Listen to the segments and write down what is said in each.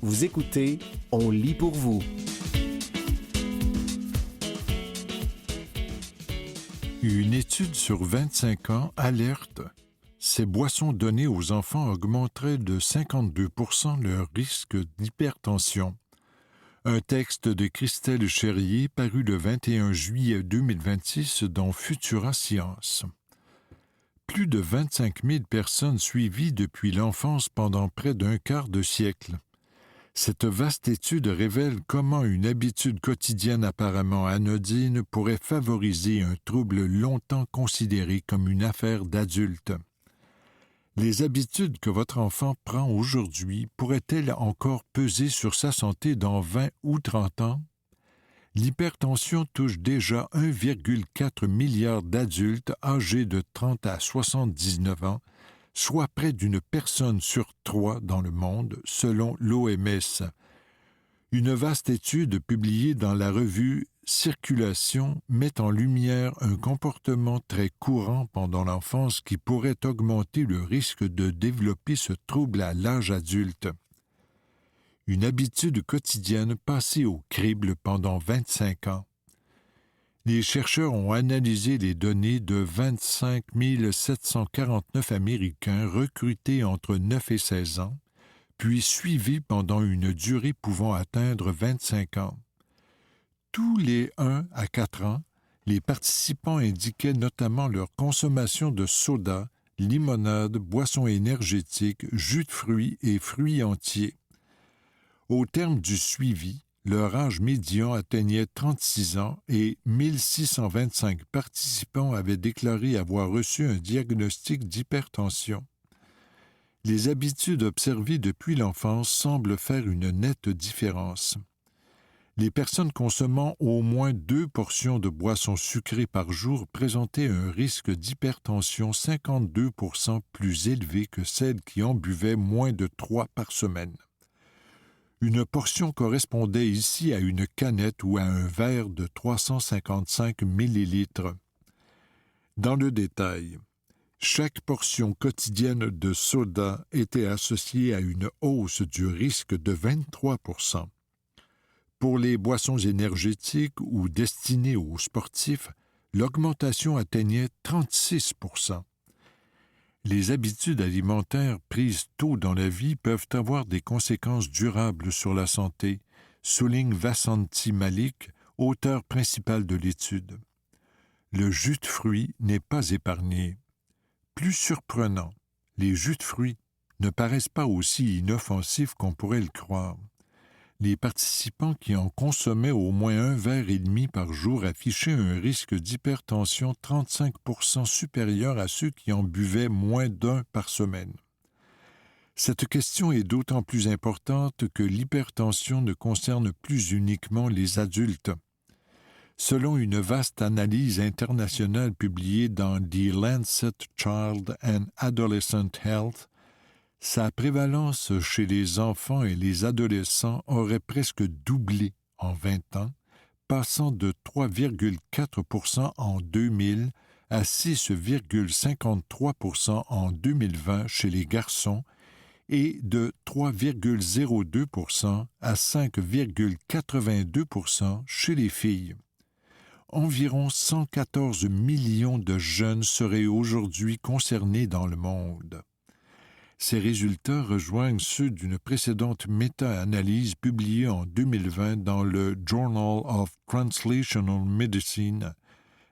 Vous écoutez On lit pour vous. Une étude sur 25 ans alerte. Ces boissons données aux enfants augmenteraient de 52% leur risque d'hypertension. Un texte de Christelle Cherrier paru le 21 juillet 2026 dans Futura Science. Plus de 25 000 personnes suivies depuis l'enfance pendant près d'un quart de siècle. Cette vaste étude révèle comment une habitude quotidienne apparemment anodine pourrait favoriser un trouble longtemps considéré comme une affaire d'adulte. Les habitudes que votre enfant prend aujourd'hui pourraient-elles encore peser sur sa santé dans 20 ou 30 ans? L'hypertension touche déjà 1,4 milliard d'adultes âgés de 30 à 79 ans, soit près d'une personne sur 3 dans le monde, selon l'OMS. Une vaste étude publiée dans la revue Circulation met en lumière un comportement très courant pendant l'enfance qui pourrait augmenter le risque de développer ce trouble à l'âge adulte. Une habitude quotidienne passée au crible pendant 25 ans. Les chercheurs ont analysé les données de 25 749 Américains recrutés entre 9 et 16 ans, puis suivis pendant une durée pouvant atteindre 25 ans. Tous les 1 à 4 ans, les participants indiquaient notamment leur consommation de soda, limonade, boissons énergétiques, jus de fruits et fruits entiers. Au terme du suivi, leur âge médian atteignait 36 ans et 1625 participants avaient déclaré avoir reçu un diagnostic d'hypertension. Les habitudes observées depuis l'enfance semblent faire une nette différence. Les personnes consommant au moins 2 portions de boissons sucrées par jour présentaient un risque d'hypertension 52% plus élevé que celles qui en buvaient moins de 3 par semaine. Une portion correspondait ici à une canette ou à un verre de 355 millilitres. Dans le détail, chaque portion quotidienne de soda était associée à une hausse du risque de 23%. Pour les boissons énergétiques ou destinées aux sportifs, l'augmentation atteignait 36%. Les habitudes alimentaires prises tôt dans la vie peuvent avoir des conséquences durables sur la santé, souligne Vasanthi Malik, auteur principal de l'étude. Le jus de fruits n'est pas épargné. Plus surprenant, les jus de fruits ne paraissent pas aussi inoffensifs qu'on pourrait le croire. Les participants qui en consommaient au moins un verre et demi par jour affichaient un risque d'hypertension 35% supérieur à ceux qui en buvaient moins d'un par semaine. Cette question est d'autant plus importante que l'hypertension ne concerne plus uniquement les adultes. Selon une vaste analyse internationale publiée dans The Lancet Child and Adolescent Health, sa prévalence chez les enfants et les adolescents aurait presque doublé en 20 ans, passant de 3,4% en 2000 à 6,53% en 2020 chez les garçons et de 3,02% à 5,82% chez les filles. Environ 114 millions de jeunes seraient aujourd'hui concernés dans le monde. Ces résultats rejoignent ceux d'une précédente méta-analyse publiée en 2020 dans le Journal of Translational Medicine.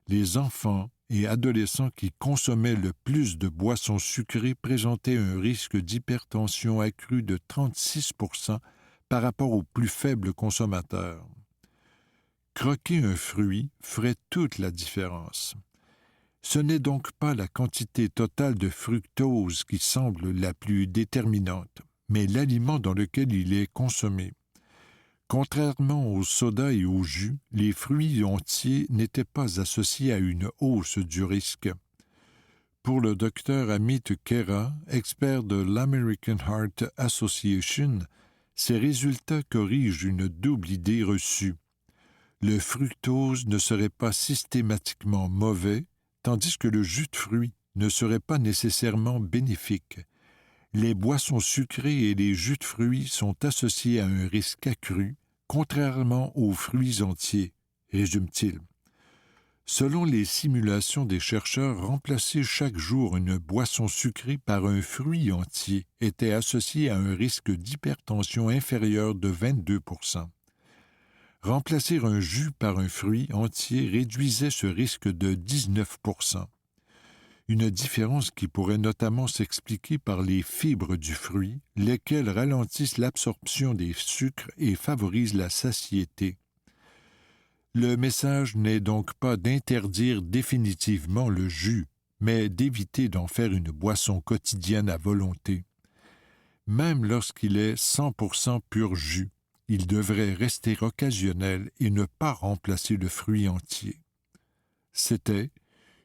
Les enfants et adolescents qui consommaient le plus de boissons sucrées présentaient un risque d'hypertension accru de 36% par rapport aux plus faibles consommateurs. Croquer un fruit ferait toute la différence. Ce n'est donc pas la quantité totale de fructose qui semble la plus déterminante, mais l'aliment dans lequel il est consommé. Contrairement au soda et au jus, les fruits entiers n'étaient pas associés à une hausse du risque. Pour le docteur Amit Khera, expert de l'American Heart Association, ces résultats corrigent une double idée reçue. Le fructose ne serait pas systématiquement mauvais, tandis que le jus de fruits ne serait pas nécessairement bénéfique. Les boissons sucrées et les jus de fruits sont associés à un risque accru, contrairement aux fruits entiers, résume-t-il. Selon les simulations des chercheurs, remplacer chaque jour une boisson sucrée par un fruit entier était associé à un risque d'hypertension inférieur de 22%. Remplacer un jus par un fruit entier réduisait ce risque de 19%. Une différence qui pourrait notamment s'expliquer par les fibres du fruit, lesquelles ralentissent l'absorption des sucres et favorisent la satiété. Le message n'est donc pas d'interdire définitivement le jus, mais d'éviter d'en faire une boisson quotidienne à volonté. Même lorsqu'il est 100% pur jus, il devrait rester occasionnel et ne pas remplacer le fruit entier. C'était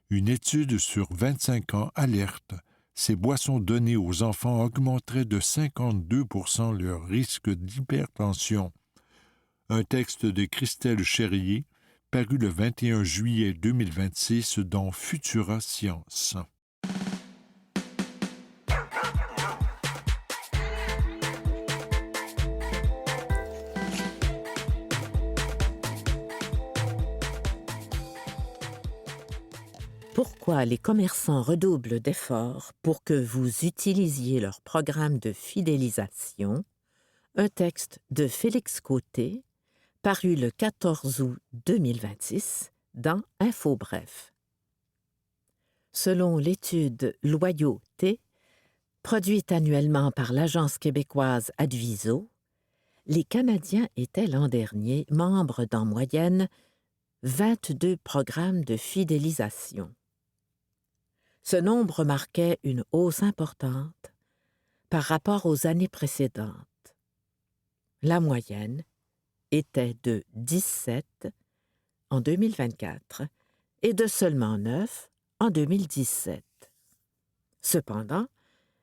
une étude sur 25 ans alerte. Ces boissons données aux enfants augmenteraient de 52% leur risque d'hypertension. Un texte de Christelle Cherrier, paru le 21 juillet 2026 dans Futura Science. Pourquoi les commerçants redoublent d'efforts pour que vous utilisiez leur programme de fidélisation? Un texte de Félix Côté, paru le 14 août 2026 dans InfoBref. Selon l'étude Loyauté, produite annuellement par l'agence québécoise Adviso, les Canadiens étaient l'an dernier membres d'en moyenne 22 programmes de fidélisation. Ce nombre marquait une hausse importante par rapport aux années précédentes. La moyenne était de 17 en 2024 et de seulement 9 en 2017. Cependant,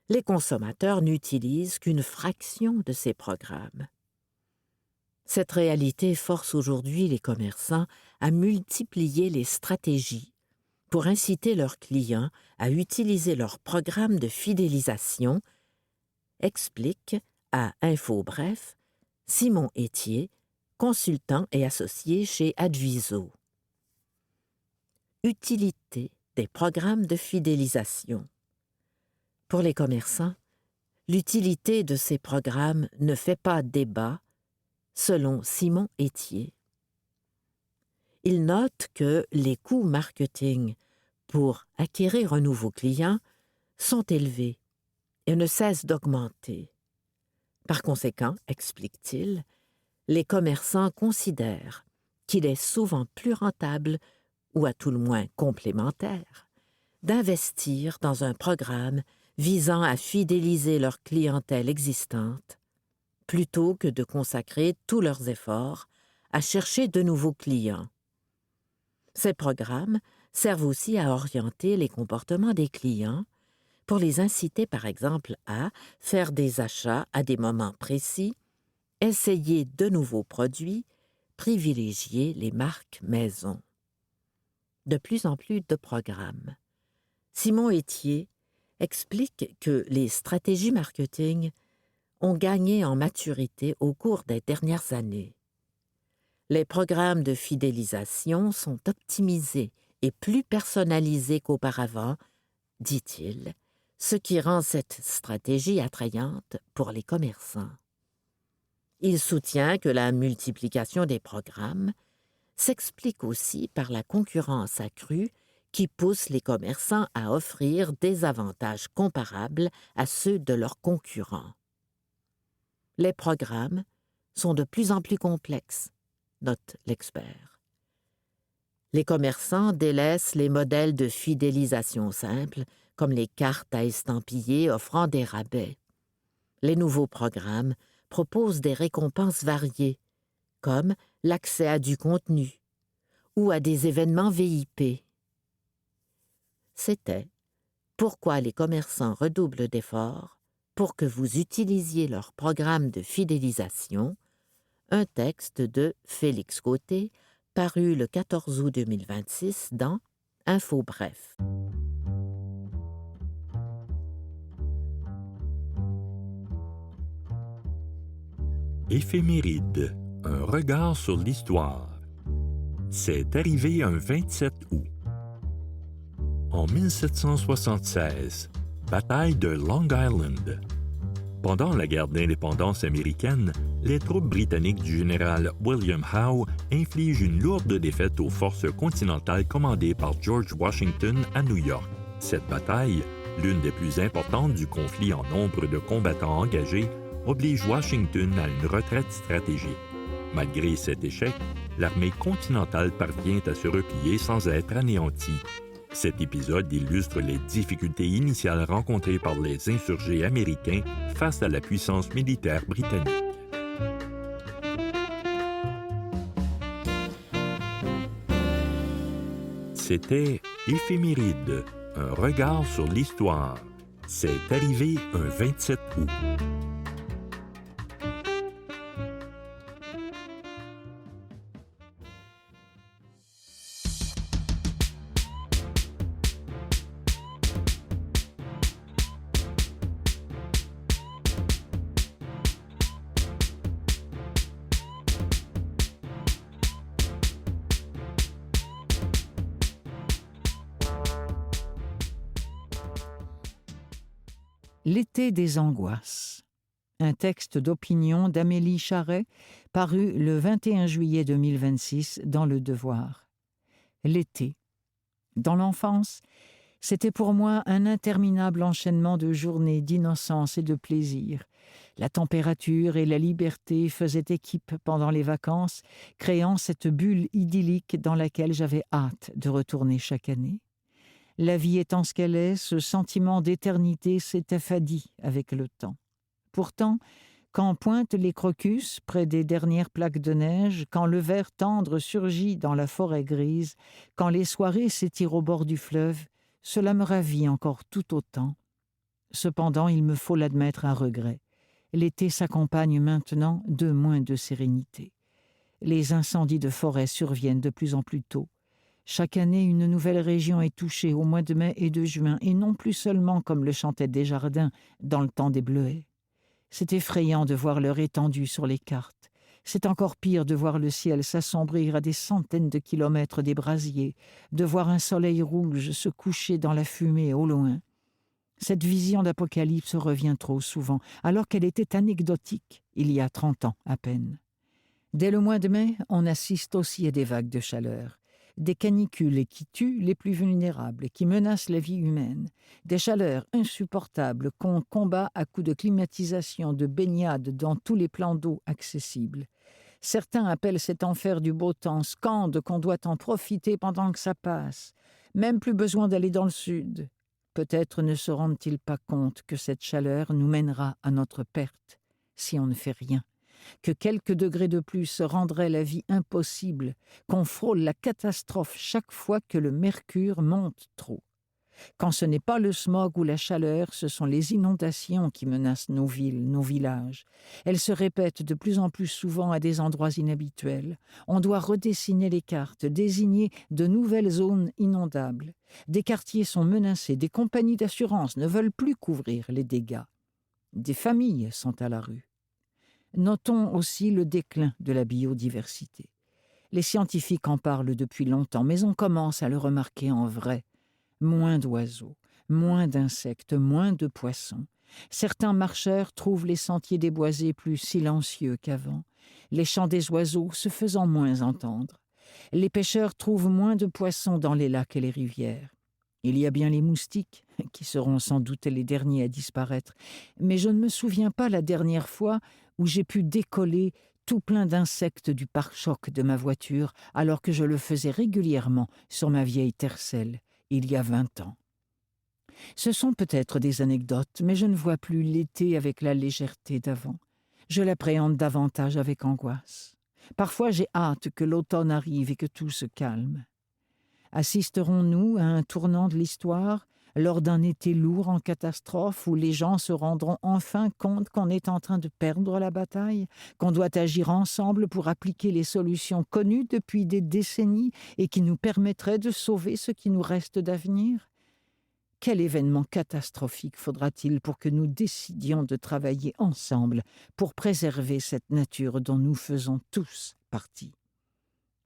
les consommateurs n'utilisent qu'une fraction de ces programmes. Cette réalité force aujourd'hui les commerçants à multiplier les stratégies pour inciter leurs clients à utiliser leur programme de fidélisation, explique à InfoBref Simon Étier, consultant et associé chez Adviso. Utilité des programmes de fidélisation. Pour les commerçants, l'utilité de ces programmes ne fait pas débat, selon Simon Étier. Il note que les coûts marketing pour acquérir un nouveau client sont élevés et ne cessent d'augmenter. Par conséquent, explique-t-il, les commerçants considèrent qu'il est souvent plus rentable, ou à tout le moins complémentaire, d'investir dans un programme visant à fidéliser leur clientèle existante, plutôt que de consacrer tous leurs efforts à chercher de nouveaux clients. Ces programmes servent aussi à orienter les comportements des clients pour les inciter, par exemple, à faire des achats à des moments précis, essayer de nouveaux produits, privilégier les marques maison. De plus en plus de programmes. Simon Étier explique que les stratégies marketing ont gagné en maturité au cours des dernières années. Les programmes de fidélisation sont optimisés et plus personnalisés qu'auparavant, dit-il, ce qui rend cette stratégie attrayante pour les commerçants. Il soutient que la multiplication des programmes s'explique aussi par la concurrence accrue qui pousse les commerçants à offrir des avantages comparables à ceux de leurs concurrents. Les programmes sont de plus en plus complexes, note l'expert. Les commerçants délaissent les modèles de fidélisation simples, comme les cartes à estampiller offrant des rabais. Les nouveaux programmes proposent des récompenses variées, comme l'accès à du contenu ou à des événements VIP. C'était « Pourquoi les commerçants redoublent d'efforts pour que vous utilisiez leur programme de fidélisation », un texte de Félix Côté, paru le 14 août 2026 dans InfoBref. Éphéméride, un regard sur l'histoire. C'est arrivé un 27 août. En 1776, bataille de Long Island. Pendant la guerre d'indépendance américaine, les troupes britanniques du général William Howe infligent une lourde défaite aux forces continentales commandées par George Washington à New York. Cette bataille, l'une des plus importantes du conflit en nombre de combattants engagés, oblige Washington à une retraite stratégique. Malgré cet échec, l'armée continentale parvient à se replier sans être anéantie. Cet épisode illustre les difficultés initiales rencontrées par les insurgés américains face à la puissance militaire britannique. C'était Éphéméride, un regard sur l'histoire. C'est arrivé un 27 août. L'été des angoisses. Un texte d'opinion d'Amélie Charret, paru le 21 juillet 2026 dans Le Devoir. L'été. Dans l'enfance, c'était pour moi un interminable enchaînement de journées d'innocence et de plaisir. La température et la liberté faisaient équipe pendant les vacances, créant cette bulle idyllique dans laquelle j'avais hâte de retourner chaque année. La vie étant ce qu'elle est, ce sentiment d'éternité s'est affadi avec le temps. Pourtant, quand pointent les crocus près des dernières plaques de neige, quand le vert tendre surgit dans la forêt grise, quand les soirées s'étirent au bord du fleuve, cela me ravit encore tout autant. Cependant, il me faut l'admettre à regret. L'été s'accompagne maintenant de moins de sérénité. Les incendies de forêt surviennent de plus en plus tôt. Chaque année, une nouvelle région est touchée au mois de mai et de juin, et non plus seulement comme le chantait Desjardins dans le temps des bleuets. C'est effrayant de voir leur étendue sur les cartes. C'est encore pire de voir le ciel s'assombrir à des centaines de kilomètres des brasiers, de voir un soleil rouge se coucher dans la fumée au loin. Cette vision d'apocalypse revient trop souvent, alors qu'elle était anecdotique il y a 30 ans à peine. Dès le mois de mai, on assiste aussi à des vagues de chaleur. Des canicules qui tuent les plus vulnérables et qui menacent la vie humaine, des chaleurs insupportables qu'on combat à coups de climatisation, de baignade dans tous les plans d'eau accessibles. Certains appellent cet enfer du beau temps, scandent qu'on doit en profiter pendant que ça passe. Même plus besoin d'aller dans le sud. Peut-être ne se rendent-ils pas compte que cette chaleur nous mènera à notre perte, si on ne fait rien. Que quelques degrés de plus rendraient la vie impossible, qu'on frôle la catastrophe chaque fois que le mercure monte trop. Quand ce n'est pas le smog ou la chaleur, ce sont les inondations qui menacent nos villes, nos villages. Elles se répètent de plus en plus souvent à des endroits inhabituels. On doit redessiner les cartes, désigner de nouvelles zones inondables. Des quartiers sont menacés, des compagnies d'assurance ne veulent plus couvrir les dégâts. Des familles sont à la rue. Notons aussi le déclin de la biodiversité. Les scientifiques en parlent depuis longtemps, mais on commence à le remarquer en vrai. Moins d'oiseaux, moins d'insectes, moins de poissons. Certains marcheurs trouvent les sentiers déboisés plus silencieux qu'avant, les chants des oiseaux se faisant moins entendre. Les pêcheurs trouvent moins de poissons dans les lacs et les rivières. Il y a bien les moustiques, qui seront sans doute les derniers à disparaître, mais je ne me souviens pas la dernière fois où j'ai pu décoller tout plein d'insectes du pare-choc de ma voiture, alors que je le faisais régulièrement sur ma vieille Tercel, il y a 20 ans. Ce sont peut-être des anecdotes, mais je ne vois plus l'été avec la légèreté d'avant. Je l'appréhende davantage avec angoisse. Parfois j'ai hâte que l'automne arrive et que tout se calme. Assisterons-nous à un tournant de l'histoire, lors d'un été lourd en catastrophe où les gens se rendront enfin compte qu'on est en train de perdre la bataille, qu'on doit agir ensemble pour appliquer les solutions connues depuis des décennies et qui nous permettraient de sauver ce qui nous reste d'avenir? Quel événement catastrophique faudra-t-il pour que nous décidions de travailler ensemble pour préserver cette nature dont nous faisons tous partie?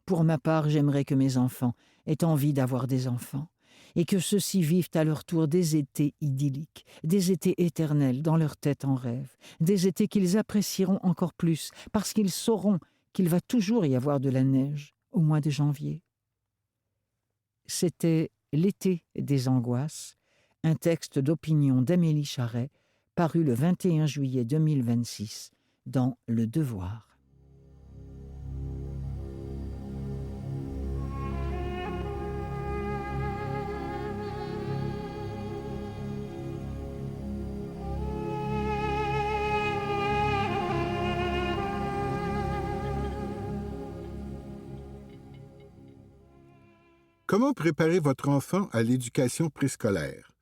Pour ma part, j'aimerais que mes enfants aient envie d'avoir des enfants et que ceux-ci vivent à leur tour des étés idylliques, des étés éternels dans leur tête en rêve, des étés qu'ils apprécieront encore plus parce qu'ils sauront qu'il va toujours y avoir de la neige au mois de janvier. C'était L'été des angoisses, un texte d'opinion d'Amélie Charret, paru le 21 juillet 2026 dans Le Devoir. Comment préparer votre enfant à l'éducation préscolaire?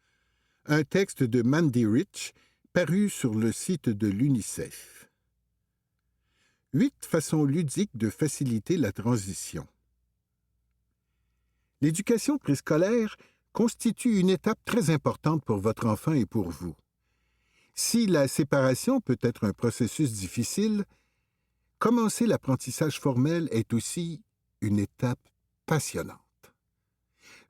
Un texte de Mandy Rich, paru sur le site de l'UNICEF. 8 façons ludiques de faciliter la transition. L'éducation préscolaire constitue une étape très importante pour votre enfant et pour vous. Si la séparation peut être un processus difficile, commencer l'apprentissage formel est aussi une étape passionnante.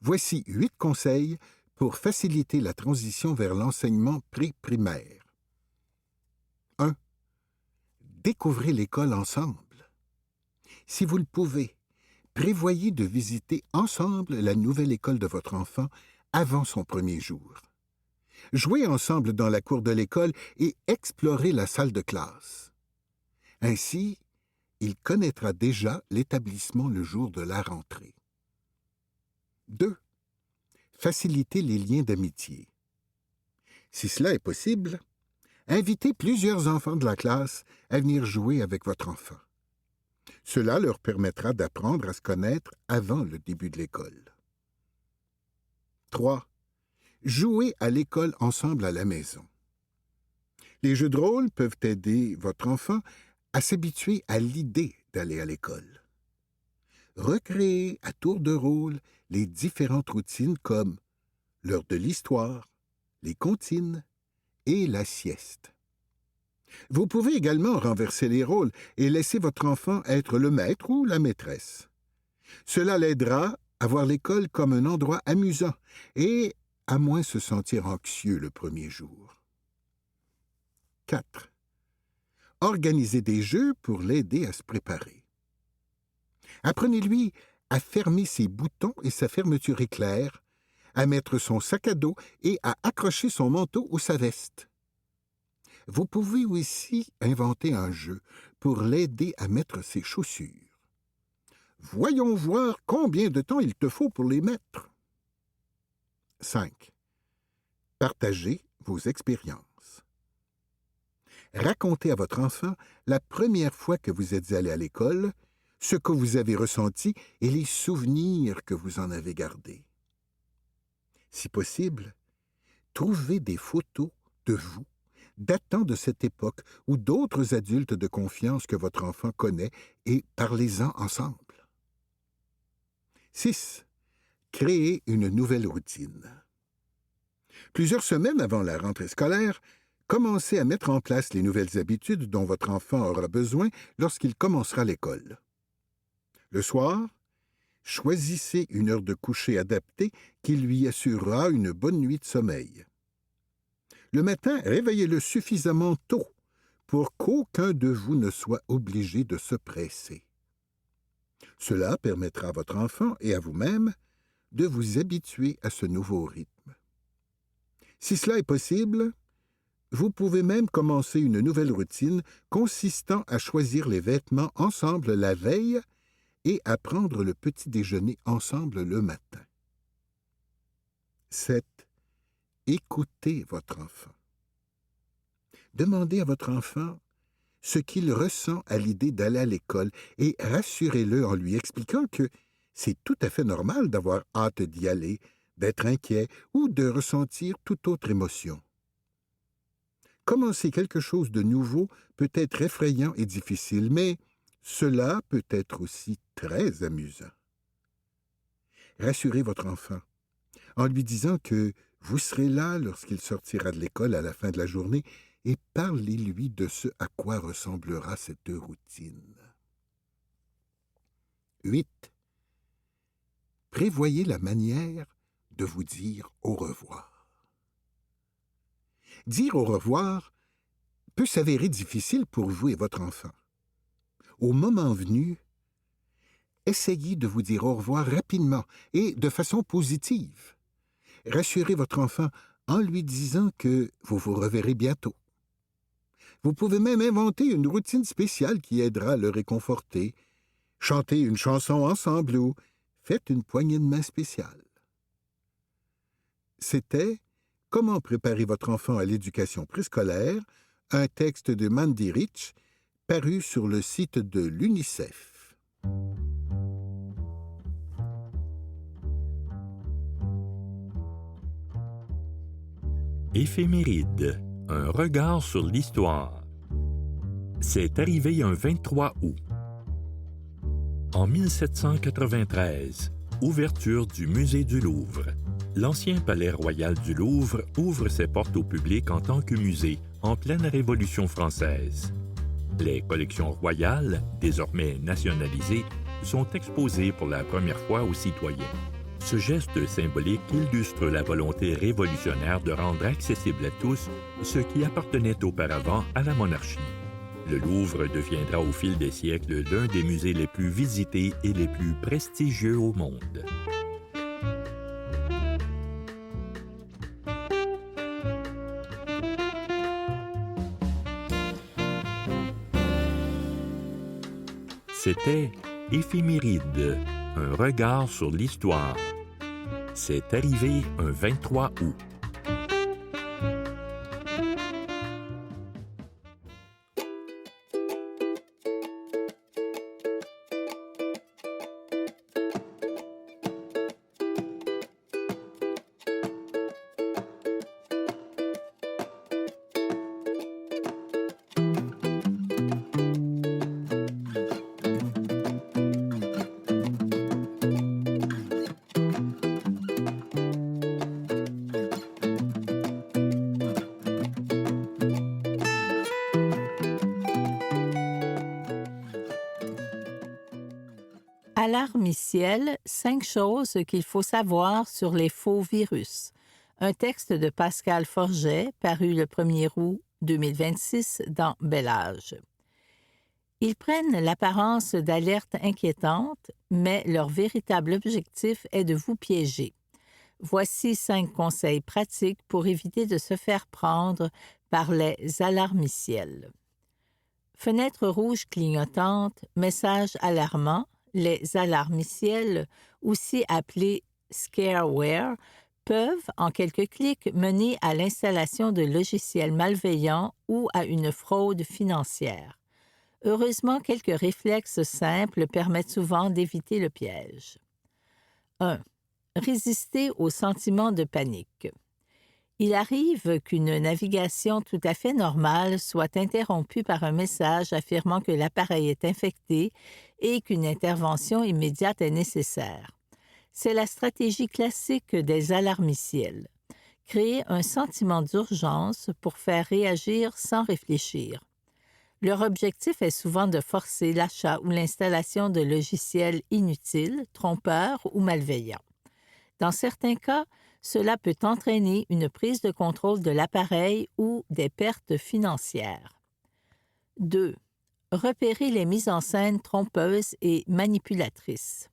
Voici 8 conseils pour faciliter la transition vers l'enseignement pré-primaire. 1. Découvrez l'école ensemble. Si vous le pouvez, prévoyez de visiter ensemble la nouvelle école de votre enfant avant son premier jour. Jouez ensemble dans la cour de l'école et explorez la salle de classe. Ainsi, il connaîtra déjà l'établissement le jour de la rentrée. 2. Faciliter les liens d'amitié. Si cela est possible, invitez plusieurs enfants de la classe à venir jouer avec votre enfant. Cela leur permettra d'apprendre à se connaître avant le début de l'école. 3. Jouez à l'école ensemble à la maison. Les jeux de rôle peuvent aider votre enfant à s'habituer à l'idée d'aller à l'école. Recréez à tour de rôle les différentes routines comme l'heure de l'histoire, les comptines et la sieste. Vous pouvez également renverser les rôles et laisser votre enfant être le maître ou la maîtresse. Cela l'aidera à voir l'école comme un endroit amusant et à moins se sentir anxieux le premier jour. 4. Organisez des jeux pour l'aider à se préparer. Apprenez-lui à fermer ses boutons et sa fermeture éclair, à mettre son sac à dos et à accrocher son manteau ou sa veste. Vous pouvez aussi inventer un jeu pour l'aider à mettre ses chaussures. Voyons voir combien de temps il te faut pour les mettre. 5. Partagez vos expériences. Racontez à votre enfant la première fois que vous êtes allé à l'école, ce que vous avez ressenti et les souvenirs que vous en avez gardés. Si possible, trouvez des photos de vous datant de cette époque ou d'autres adultes de confiance que votre enfant connaît et parlez-en ensemble. 6. Créez une nouvelle routine. Plusieurs semaines avant la rentrée scolaire, commencez à mettre en place les nouvelles habitudes dont votre enfant aura besoin lorsqu'il commencera l'école. Le soir, choisissez une heure de coucher adaptée qui lui assurera une bonne nuit de sommeil. Le matin, réveillez-le suffisamment tôt pour qu'aucun de vous ne soit obligé de se presser. Cela permettra à votre enfant et à vous-même de vous habituer à ce nouveau rythme. Si cela est possible, vous pouvez même commencer une nouvelle routine consistant à choisir les vêtements ensemble la veille et à prendre le petit déjeuner ensemble le matin. 7. Écoutez votre enfant. Demandez à votre enfant ce qu'il ressent à l'idée d'aller à l'école et rassurez-le en lui expliquant que c'est tout à fait normal d'avoir hâte d'y aller, d'être inquiet ou de ressentir toute autre émotion. Commencer quelque chose de nouveau peut être effrayant et difficile, mais cela peut être aussi très amusant. Rassurez votre enfant en lui disant que Vous serez là lorsqu'il sortira de l'école à la fin de la journée et parlez-lui de ce à quoi ressemblera cette routine. 8. Prévoyez la manière de vous dire au revoir. Dire au revoir peut s'avérer difficile pour vous et votre enfant. Au moment venu, essayez de vous dire au revoir rapidement et de façon positive. Rassurez votre enfant en lui disant que vous vous reverrez bientôt. Vous pouvez même inventer une routine spéciale qui aidera à le réconforter. Chantez une chanson ensemble ou faites une poignée de main spéciale. C'était « Comment préparer votre enfant à l'éducation préscolaire », un texte de Mandy Rich, paru sur le site de l'UNICEF. Éphéméride, un regard sur l'histoire. C'est arrivé un 23 août. En 1793, ouverture du Musée du Louvre. L'ancien palais royal du Louvre ouvre ses portes au public en tant que musée en pleine Révolution française. Les collections royales, désormais nationalisées, sont exposées pour la première fois aux citoyens. Ce geste symbolique illustre la volonté révolutionnaire de rendre accessible à tous ce qui appartenait auparavant à la monarchie. Le Louvre deviendra au fil des siècles l'un des musées les plus visités et les plus prestigieux au monde. C'était Éphéméride, un regard sur l'histoire. C'est arrivé un 23 août. Alarmiciel, 5 choses qu'il faut savoir sur les faux virus. Un texte de Pascal Forget, paru le 1er août 2026 dans Bel Âge. Ils prennent l'apparence d'alertes inquiétantes, mais leur véritable objectif est de vous piéger. Voici 5 conseils pratiques pour éviter de se faire prendre par les alarmiciels. Fenêtre rouge clignotante, message alarmant. Les alarmiciels, aussi appelés scareware, peuvent, en quelques clics, mener à l'installation de logiciels malveillants ou à une fraude financière. Heureusement, quelques réflexes simples permettent souvent d'éviter le piège. 1. Résister au sentiment de panique. Il arrive qu'une navigation tout à fait normale soit interrompue par un message affirmant que l'appareil est infecté et qu'une intervention immédiate est nécessaire. C'est la stratégie classique des alarmiciels. Créer un sentiment d'urgence pour faire réagir sans réfléchir. Leur objectif est souvent de forcer l'achat ou l'installation de logiciels inutiles, trompeurs ou malveillants. Dans certains cas, cela peut entraîner une prise de contrôle de l'appareil ou des pertes financières. 2. Repérer les mises en scène trompeuses et manipulatrices.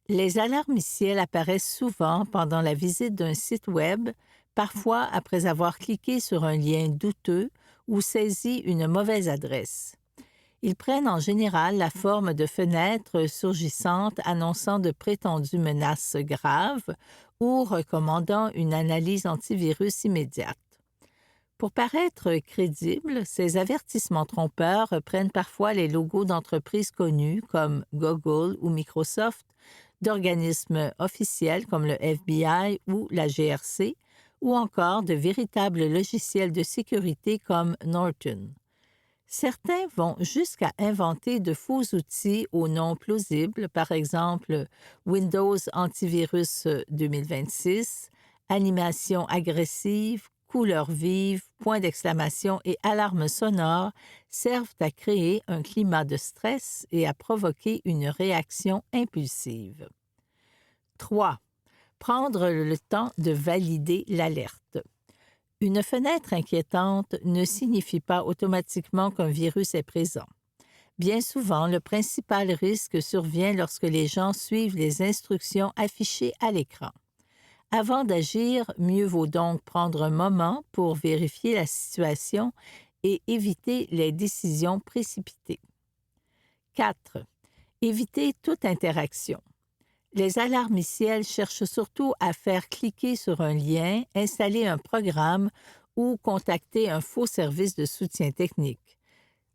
Les alarmiciels apparaissent souvent pendant la visite d'un site Web, parfois après avoir cliqué sur un lien douteux ou saisi une mauvaise adresse. Ils prennent en général la forme de fenêtres surgissantes annonçant de prétendues menaces graves ou recommandant une analyse antivirus immédiate. Pour paraître crédibles, ces avertissements trompeurs reprennent parfois les logos d'entreprises connues comme Google ou Microsoft, d'organismes officiels comme le FBI ou la GRC, ou encore de véritables logiciels de sécurité comme Norton. Certains vont jusqu'à inventer de faux outils aux noms plausibles, par exemple Windows Antivirus 2026, Animation agressive, couleurs vives, points d'exclamation et alarmes sonores servent à créer un climat de stress et à provoquer une réaction impulsive. 3. Prendre le temps de valider l'alerte. Une fenêtre inquiétante ne signifie pas automatiquement qu'un virus est présent. Bien souvent, le principal risque survient lorsque les gens suivent les instructions affichées à l'écran. Avant d'agir, mieux vaut donc prendre un moment pour vérifier la situation et éviter les décisions précipitées. 4. Éviter toute interaction. Les alarmiciels cherchent surtout à faire cliquer sur un lien, installer un programme ou contacter un faux service de soutien technique.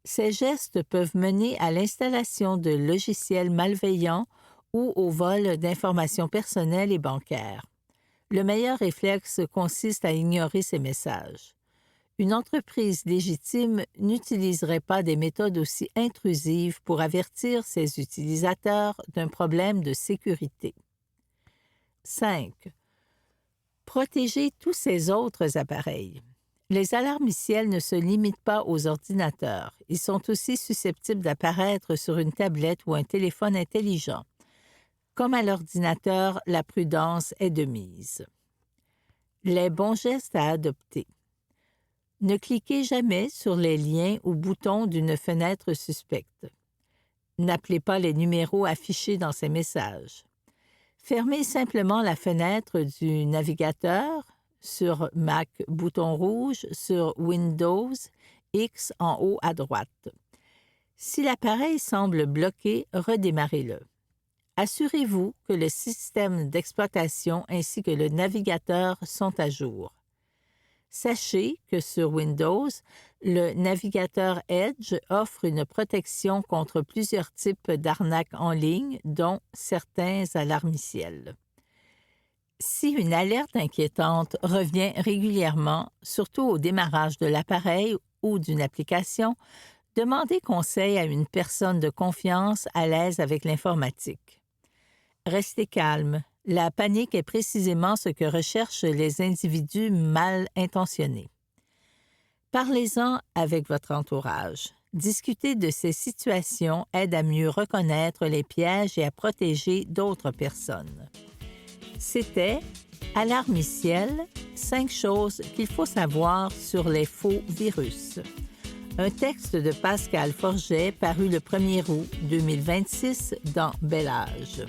Ces gestes peuvent mener à l'installation de logiciels malveillants ou au vol d'informations personnelles et bancaires. Le meilleur réflexe consiste à ignorer ces messages. Une entreprise légitime n'utiliserait pas des méthodes aussi intrusives pour avertir ses utilisateurs d'un problème de sécurité. 5. Protéger tous ces autres appareils. Les alarmiciels ne se limitent pas aux ordinateurs. Ils sont aussi susceptibles d'apparaître sur une tablette ou un téléphone intelligent. Comme à l'ordinateur, la prudence est de mise. Les bons gestes à adopter. Ne cliquez jamais sur les liens ou boutons d'une fenêtre suspecte. N'appelez pas les numéros affichés dans ces messages. Fermez simplement la fenêtre du navigateur, sur Mac, bouton rouge, sur Windows, X en haut à droite. Si l'appareil semble bloqué, redémarrez-le. Assurez-vous que le système d'exploitation ainsi que le navigateur sont à jour. Sachez que sur Windows, le navigateur Edge offre une protection contre plusieurs types d'arnaques en ligne, dont certains alarmiciels. Si une alerte inquiétante revient régulièrement, surtout au démarrage de l'appareil ou d'une application, demandez conseil à une personne de confiance à l'aise avec l'informatique. Restez calme. La panique est précisément ce que recherchent les individus mal intentionnés. Parlez-en avec votre entourage. Discuter de ces situations aide à mieux reconnaître les pièges et à protéger d'autres personnes. C'était Alarmiciel, 5 choses qu'il faut savoir sur les faux virus. Un texte de Pascal Forget paru le 1er août 2026 dans Bel Âge.